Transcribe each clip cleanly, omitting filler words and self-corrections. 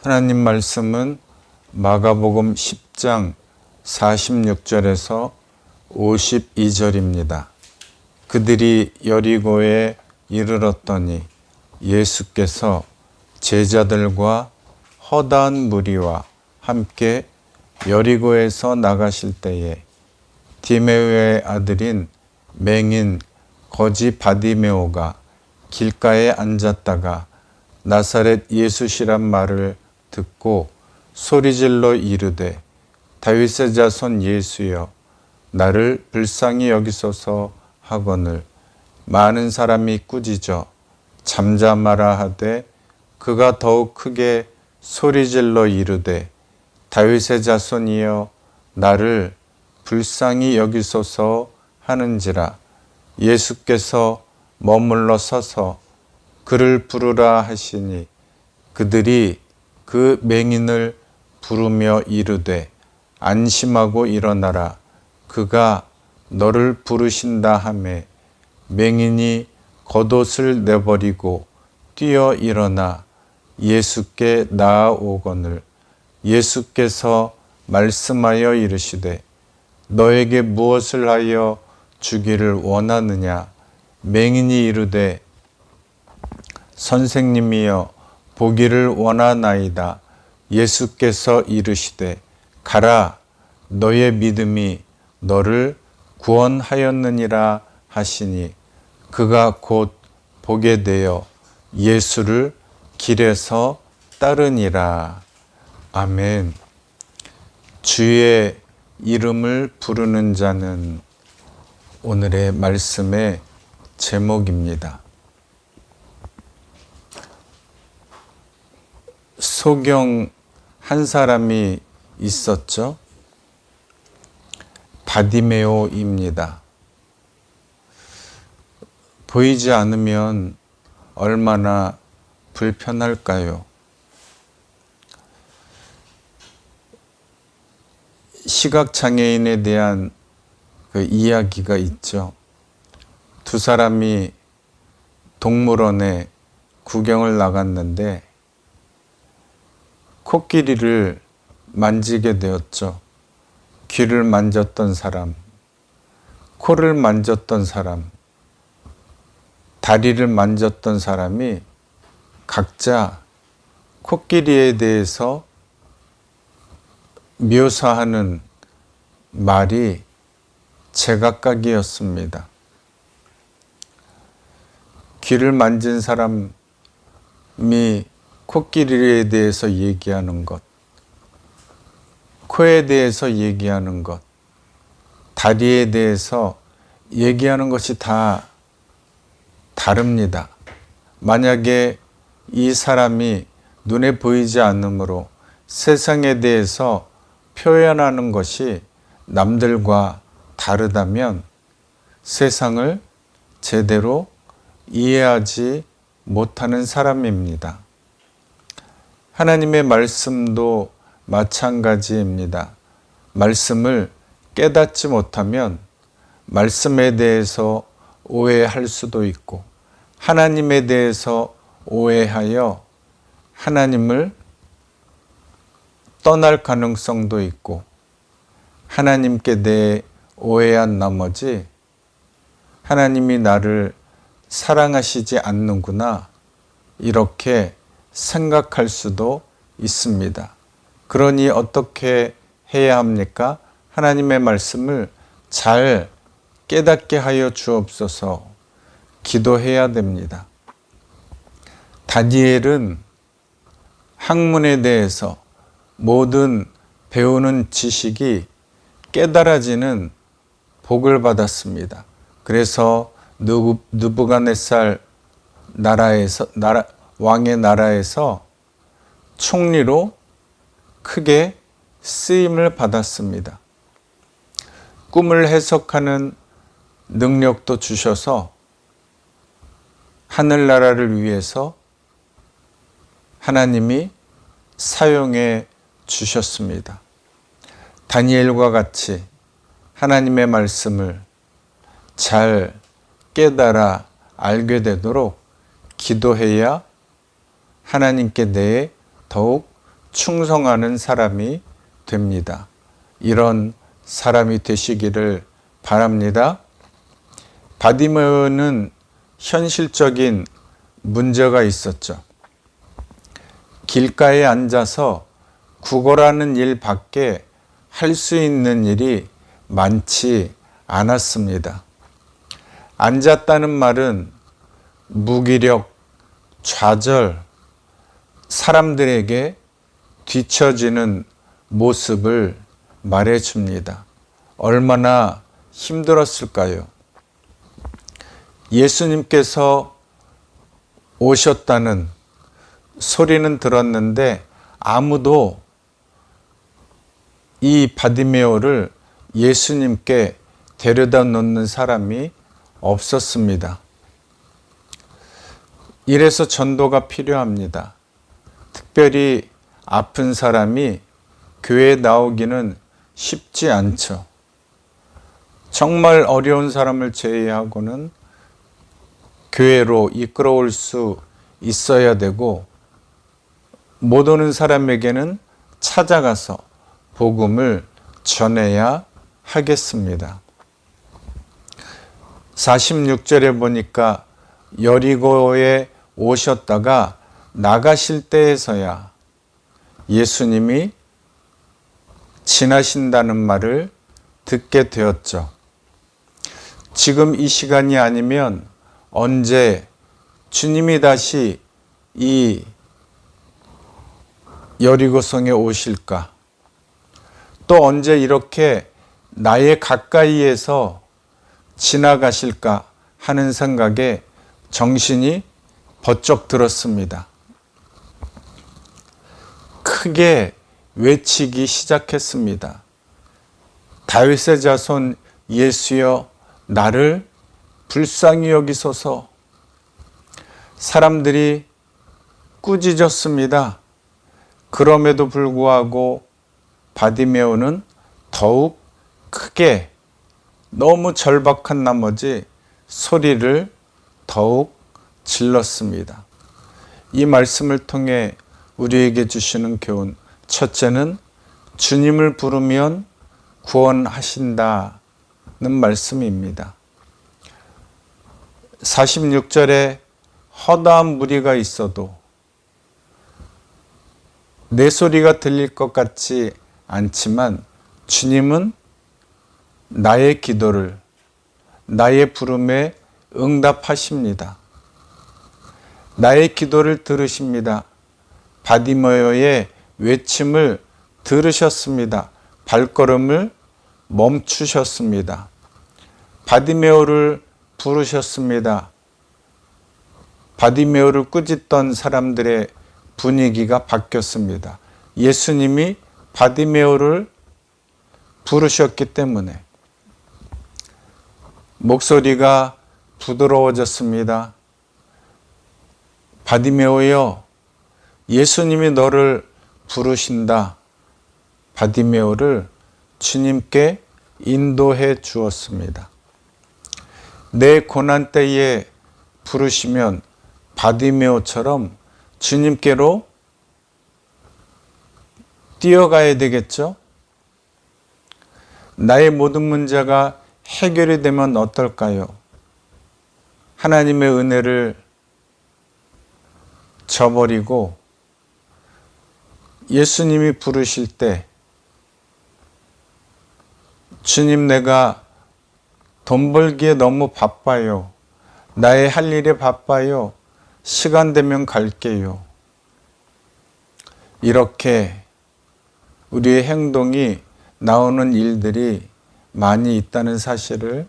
하나님 말씀은 마가복음 10장 46절에서 52절입니다. 그들이 여리고에 이르렀더니 예수께서 제자들과 허다한 무리와 함께 여리고에서 나가실 때에 디메오의 아들인 맹인 거지 바디메오가 길가에 앉았다가 나사렛 예수시란 말을 듣고 소리질러 이르되 다윗의 자손 예수여 나를 불쌍히 여기소서 하거늘 많은 사람이 꾸짖어 잠잠하라 하되 그가 더욱 크게 소리질러 이르되 다윗의 자손이여 나를 불쌍히 여기소서 하는지라 예수께서 머물러 서서 그를 부르라 하시니 그들이 그 맹인을 부르며 이르되 안심하고 일어나라 그가 너를 부르신다 하매 맹인이 겉옷을 내버리고 뛰어 일어나 예수께 나아오거늘 예수께서 말씀하여 이르시되 너에게 무엇을 하여 주기를 원하느냐 맹인이 이르되 선생님이여 보기를 원하나이다. 예수께서 이르시되 가라 너의 믿음이 너를 구원하였느니라 하시니 그가 곧 보게 되어 예수를 길에서 따르니라. 아멘. 주의 이름을 부르는 자는 오늘의 말씀의 제목입니다. 소경 한 사람이 있었죠. 바디메오입니다. 보이지 않으면 얼마나 불편할까요? 시각장애인에 대한 그 이야기가 있죠. 두 사람이 동물원에 구경을 나갔는데 코끼리를 만지게 되었죠. 귀를 만졌던 사람, 코를 만졌던 사람, 다리를 만졌던 사람이 각자 코끼리에 대해서 묘사하는 말이 제각각이었습니다. 귀를 만진 사람이 코끼리에 대해서 얘기하는 것, 코에 대해서 얘기하는 것, 다리에 대해서 얘기하는 것이 다 다릅니다. 만약에 이 사람이 눈에 보이지 않으므로 세상에 대해서 표현하는 것이 남들과 다르다면 세상을 제대로 이해하지 못하는 사람입니다. 하나님의 말씀도 마찬가지입니다. 말씀을 깨닫지 못하면 말씀에 대해서 오해할 수도 있고 하나님에 대해서 오해하여 하나님을 떠날 가능성도 있고 하나님께 대해 오해한 나머지 하나님이 나를 사랑하시지 않는구나 이렇게 생각할 수도 있습니다. 그러니 어떻게 해야 합니까? 하나님의 말씀을 잘 깨닫게 하여 주옵소서 기도해야 됩니다. 다니엘은 학문에 대해서 모든 배우는 지식이 깨달아지는 복을 받았습니다. 그래서 느부갓네살 왕의 나라에서 총리로 크게 쓰임을 받았습니다. 꿈을 해석하는 능력도 주셔서 하늘나라를 위해서 하나님이 사용해 주셨습니다. 다니엘과 같이 하나님의 말씀을 잘 깨달아 알게 되도록 기도해야 하나님께 대해 더욱 충성하는 사람이 됩니다. 이런 사람이 되시기를 바랍니다. 바디메오는 현실적인 문제가 있었죠. 길가에 앉아서 구걸하는 일밖에 할 수 있는 일이 많지 않았습니다. 앉았다는 말은 무기력, 좌절, 사람들에게 뒤처지는 모습을 말해줍니다. 얼마나 힘들었을까요? 예수님께서 오셨다는 소리는 들었는데 아무도 이 바디메오를 예수님께 데려다 놓는 사람이 없었습니다. 이래서 전도가 필요합니다. 특별히 아픈 사람이 교회에 나오기는 쉽지 않죠. 정말 어려운 사람을 제외하고는 교회로 이끌어올 수 있어야 되고, 못 오는 사람에게는 찾아가서 복음을 전해야 하겠습니다. 46절에 보니까 여리고에 오셨다가 나가실 때에서야 예수님이 지나신다는 말을 듣게 되었죠. 지금 이 시간이 아니면 언제 주님이 다시 이 여리고성에 오실까? 또 언제 이렇게 나의 가까이에서 지나가실까 하는 생각에 정신이 번쩍 들었습니다. 크게 외치기 시작했습니다. 다윗의 자손 예수여, 나를 불쌍히 여기소서. 사람들이 꾸짖었습니다. 그럼에도 불구하고 바디메오는 더욱 크게, 너무 절박한 나머지 소리를 더욱 질렀습니다. 이 말씀을 통해 우리에게 주시는 교훈, 첫째는 주님을 부르면 구원하신다는 말씀입니다. 46절에 허다한 무리가 있어도 내 소리가 들릴 것 같지 않지만 주님은 나의 기도를, 나의 부름에 응답하십니다. 나의 기도를 들으십니다. 바디메오의 외침을 들으셨습니다. 발걸음을 멈추셨습니다. 바디메오를 부르셨습니다. 바디메오를 꾸짖던 사람들의 분위기가 바뀌었습니다. 예수님이 바디메오를 부르셨기 때문에 목소리가 부드러워졌습니다. 바디메오여, 예수님이 너를 부르신다. 바디메오를 주님께 인도해 주었습니다. 내 고난 때에 부르시면 바디메오처럼 주님께로 뛰어가야 되겠죠? 나의 모든 문제가 해결이 되면 어떨까요? 하나님의 은혜를 저버리고 예수님이 부르실 때, 주님, 내가 돈 벌기에 너무 바빠요. 나의 할 일에 바빠요. 시간 되면 갈게요. 이렇게 우리의 행동이 나오는 일들이 많이 있다는 사실을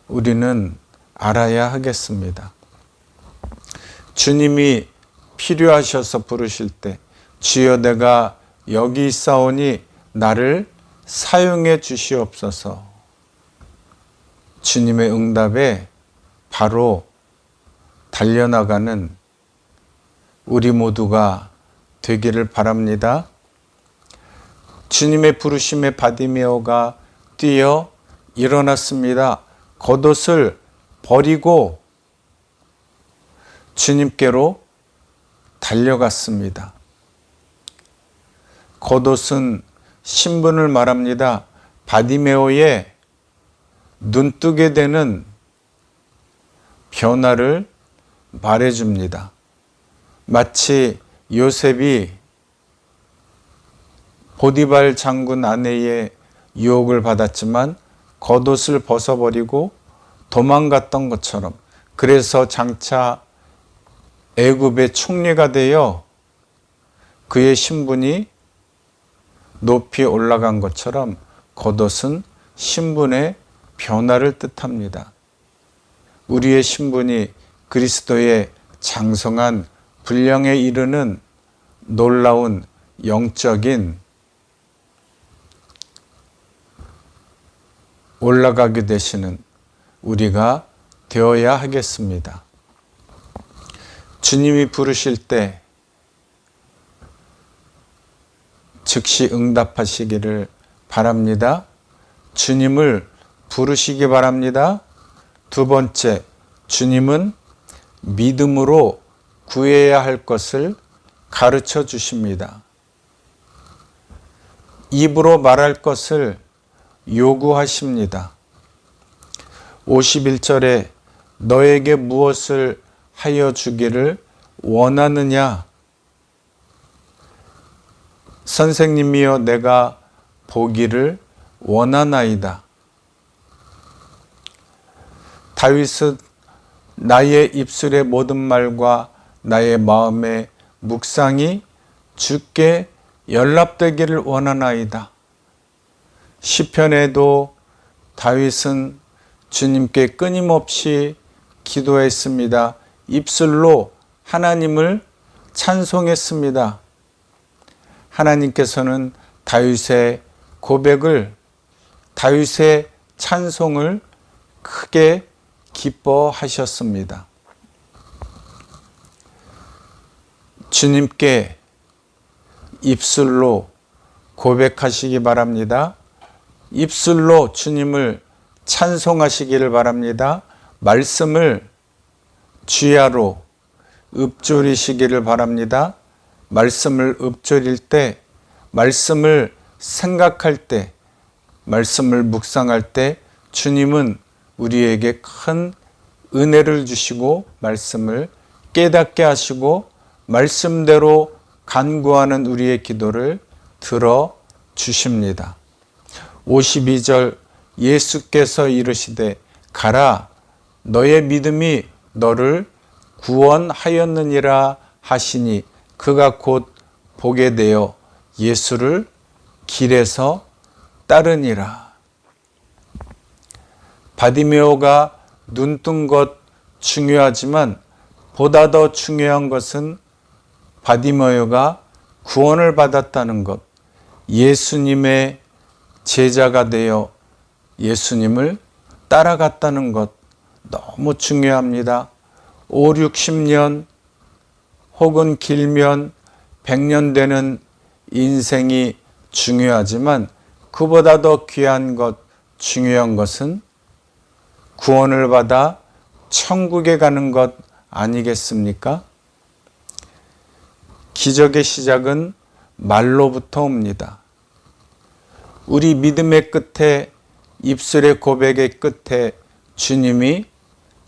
우리는 알아야 하겠습니다. 주님이 필요하셔서 부르실 때, 주여 내가 여기 있사오니 나를 사용해 주시옵소서. 주님의 응답에 바로 달려나가는 우리 모두가 되기를 바랍니다. 주님의 부르심에 바디메오가 뛰어 일어났습니다. 겉옷을 버리고 주님께로 달려갔습니다. 겉옷은 신분을 말합니다. 바디메오의 눈뜨게 되는 변화를 말해줍니다. 마치 요셉이 보디발 장군 아내의 유혹을 받았지만 겉옷을 벗어버리고 도망갔던 것처럼, 그래서 장차 애굽의 총리가 되어 그의 신분이 높이 올라간 것처럼 겉옷은 신분의 변화를 뜻합니다. 우리의 신분이 그리스도의 장성한 분량에 이르는 놀라운 영적인 올라가게 되시는 우리가 되어야 하겠습니다. 주님이 부르실 때 즉시 응답하시기를 바랍니다. 주님을 부르시기 바랍니다. 두 번째, 주님은 믿음으로 구해야 할 것을 가르쳐 주십니다. 입으로 말할 것을 요구하십니다. 51절에 너에게 무엇을 하여 주기를 원하느냐? 선생님이여 내가 보기를 원하나이다. 다윗은 나의 입술의 모든 말과 나의 마음의 묵상이 주께 연락되기를 원하나이다. 시편에도 다윗은 주님께 끊임없이 기도했습니다. 입술로 하나님을 찬송했습니다. 하나님께서는 다윗의 고백을, 다윗의 찬송을 크게 기뻐하셨습니다. 주님께 입술로 고백하시기 바랍니다. 입술로 주님을 찬송하시기를 바랍니다. 말씀을 주야로 읊조리시기를 바랍니다. 말씀을 읊조릴 때, 말씀을 생각할 때, 말씀을 묵상할 때 주님은 우리에게 큰 은혜를 주시고 말씀을 깨닫게 하시고 말씀대로 간구하는 우리의 기도를 들어 주십니다. 52절 예수께서 이르시되 가라 너의 믿음이 너를 구원하였느니라 하시니 그가 곧 보게 되어 예수를 길에서 따르니라. 바디메오가 눈뜬 것 중요하지만 보다 더 중요한 것은 바디메오가 구원을 받았다는 것, 예수님의 제자가 되어 예수님을 따라갔다는 것 너무 중요합니다. 5, 60년 혹은 길면 100년 되는 인생이 중요하지만 그보다 더 귀한 것, 중요한 것은 구원을 받아 천국에 가는 것 아니겠습니까? 기적의 시작은 말로부터 옵니다. 우리 믿음의 끝에, 입술의 고백의 끝에 주님이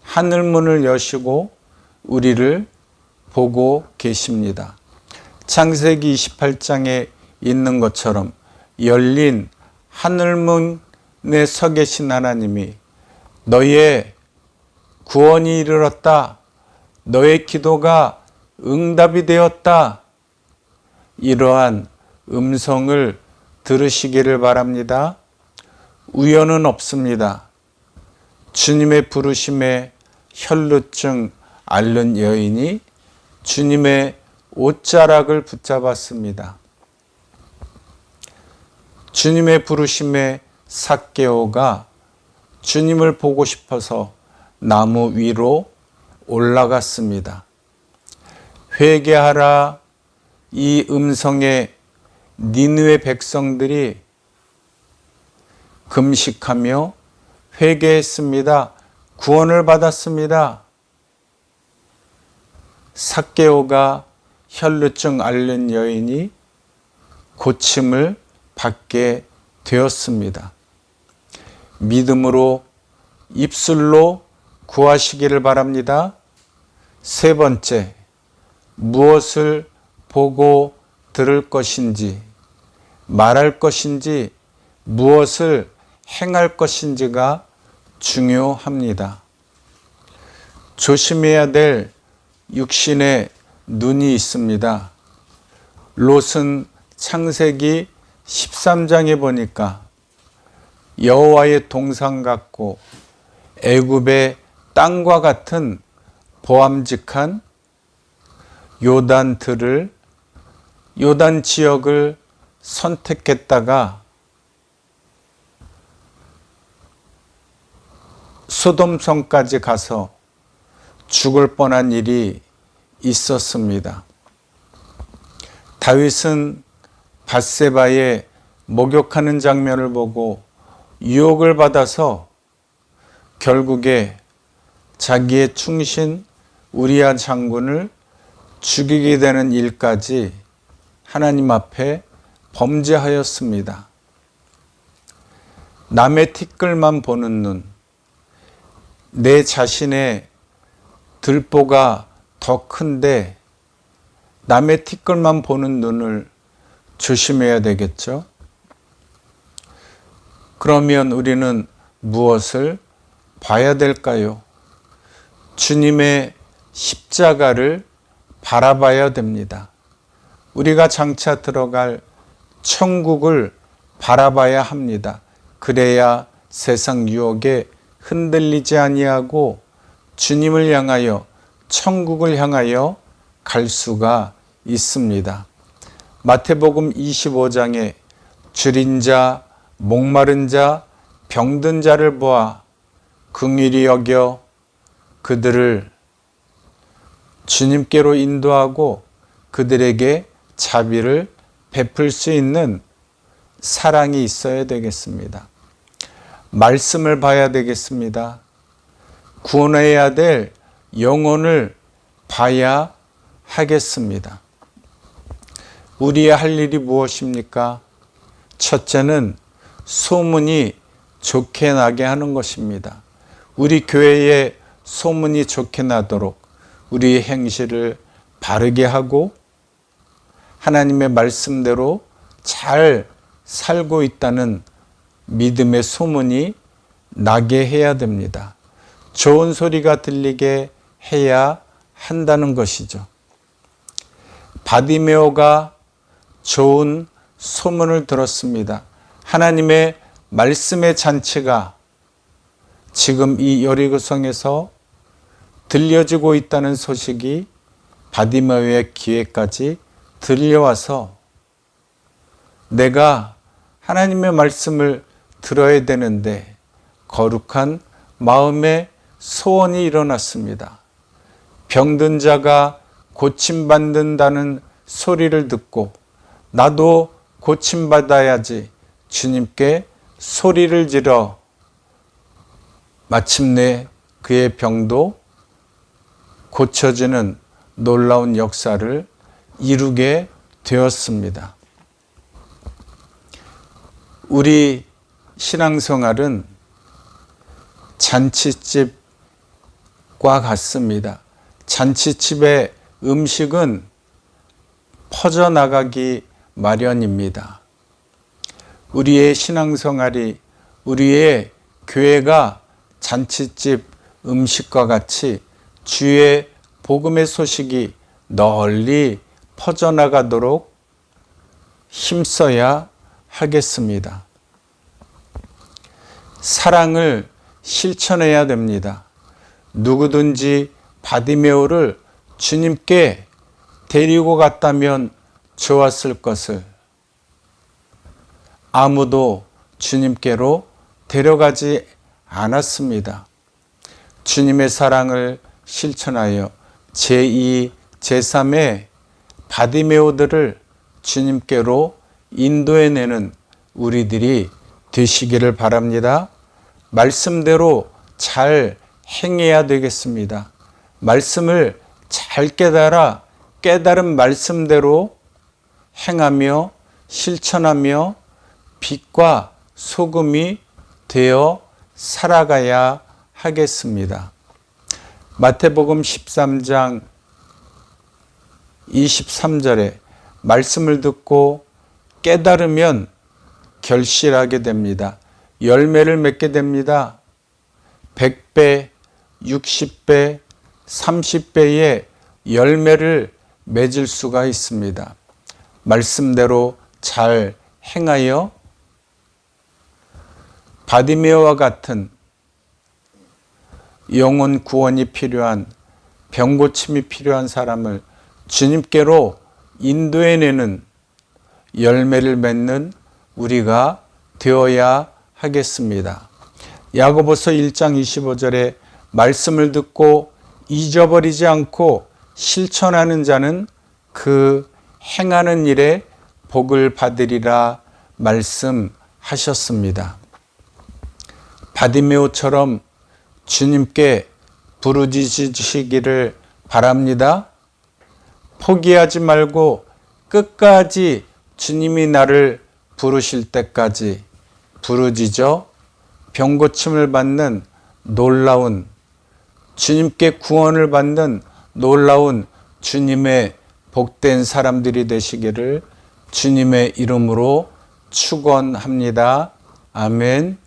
하늘문을 여시고 우리를 보고 계십니다. 창세기 28장에 있는 것처럼 열린 하늘문에 서 계신 하나님이 너의 구원이 이르렀다. 너의 기도가 응답이 되었다. 이러한 음성을 들으시기를 바랍니다. 우연은 없습니다. 주님의 부르심에 혈루증 앓는 여인이 주님의 옷자락을 붙잡았습니다. 주님의 부르심에 삭개오가 주님을 보고 싶어서 나무 위로 올라갔습니다. 회개하라 이 음성에 니느웨 백성들이 금식하며 회개했습니다. 구원을 받았습니다. 삭개오가 혈루증 앓는 여인이 고침을 받게 되었습니다. 믿음으로 입술로 구하시기를 바랍니다. 세 번째, 무엇을 보고 들을 것인지, 말할 것인지, 무엇을 행할 것인지가 중요합니다. 조심해야 될 육신의 눈이 있습니다. 롯은 창세기 13장에 보니까 여호와의 동상 같고 애굽의 땅과 같은 보암직한 요단 지역을 선택했다가 소돔성까지 가서 죽을 뻔한 일이 있었습니다. 다윗은 밧세바의 목욕하는 장면을 보고 유혹을 받아서 결국에 자기의 충신 우리아 장군을 죽이게 되는 일까지 하나님 앞에 범죄하였습니다. 남의 티끌만 보는 눈, 내 자신의 들보가 더 큰데 남의 티끌만 보는 눈을 조심해야 되겠죠. 그러면 우리는 무엇을 봐야 될까요? 주님의 십자가를 바라봐야 됩니다. 우리가 장차 들어갈 천국을 바라봐야 합니다. 그래야 세상 유혹에 흔들리지 아니하고 주님을 향하여 천국을 향하여 갈 수가 있습니다. 마태복음 25장에 줄인 자, 목마른 자, 병든 자를 보아 긍휼히 여겨 그들을 주님께로 인도하고 그들에게 자비를 베풀 수 있는 사랑이 있어야 되겠습니다. 말씀을 봐야 되겠습니다. 구원해야 될 영혼을 봐야 하겠습니다. 우리의 할 일이 무엇입니까? 첫째는 소문이 좋게 나게 하는 것입니다. 우리 교회에 소문이 좋게 나도록 우리의 행실을 바르게 하고 하나님의 말씀대로 잘 살고 있다는 믿음의 소문이 나게 해야 됩니다. 좋은 소리가 들리게 해야 한다는 것이죠. 바디메오가 좋은 소문을 들었습니다. 하나님의 말씀의 잔치가 지금 이 여리고성에서 들려지고 있다는 소식이 바디메오의 귀에까지 들려와서 내가 하나님의 말씀을 들어야 되는데 거룩한 마음의 소원이 일어났습니다. 병든 자가 고침받는다는 소리를 듣고 나도 고침받아야지 주님께 소리를 지러 마침내 그의 병도 고쳐지는 놀라운 역사를 이루게 되었습니다. 우리 신앙생활은 잔치집과 같습니다. 잔치집의 음식은 퍼져나가기 마련입니다. 우리의 신앙생활이, 우리의 교회가 잔치집 음식과 같이 주의 복음의 소식이 널리 퍼져나가도록 힘써야 하겠습니다. 사랑을 실천해야 됩니다. 누구든지 바디메오를 주님께 데리고 갔다면 좋았을 것을 아무도 주님께로 데려가지 않았습니다. 주님의 사랑을 실천하여 제2, 제3의 바디메오들을 주님께로 인도해내는 우리들이 되시기를 바랍니다. 말씀대로 잘 행해야 되겠습니다. 말씀을 잘 깨달아 깨달은 말씀대로 행하며 실천하며 빛과 소금이 되어 살아가야 하겠습니다. 마태복음 13장 23절에 말씀을 듣고 깨달으면 결실하게 됩니다. 열매를 맺게 됩니다. 100배, 60배, 30배의 열매를 맺을 수가 있습니다. 말씀대로 잘 행하여 바디메오와 같은 영혼 구원이 필요한, 병 고침이 필요한 사람을 주님께로 인도해내는 열매를 맺는 우리가 되어야 하겠습니다. 야고보서 1장 25절에 말씀을 듣고 잊어버리지 않고 실천하는 자는 그 행하는 일에 복을 받으리라 말씀하셨습니다. 바디메오처럼 주님께 부르짖으시기를 바랍니다. 포기하지 말고 끝까지 주님이 나를 부르실 때까지 부르짖어 병 고침을 받는 놀라운, 주님께 구원을 받는 놀라운 주님의 복된 사람들이 되시기를 주님의 이름으로 축원합니다. 아멘.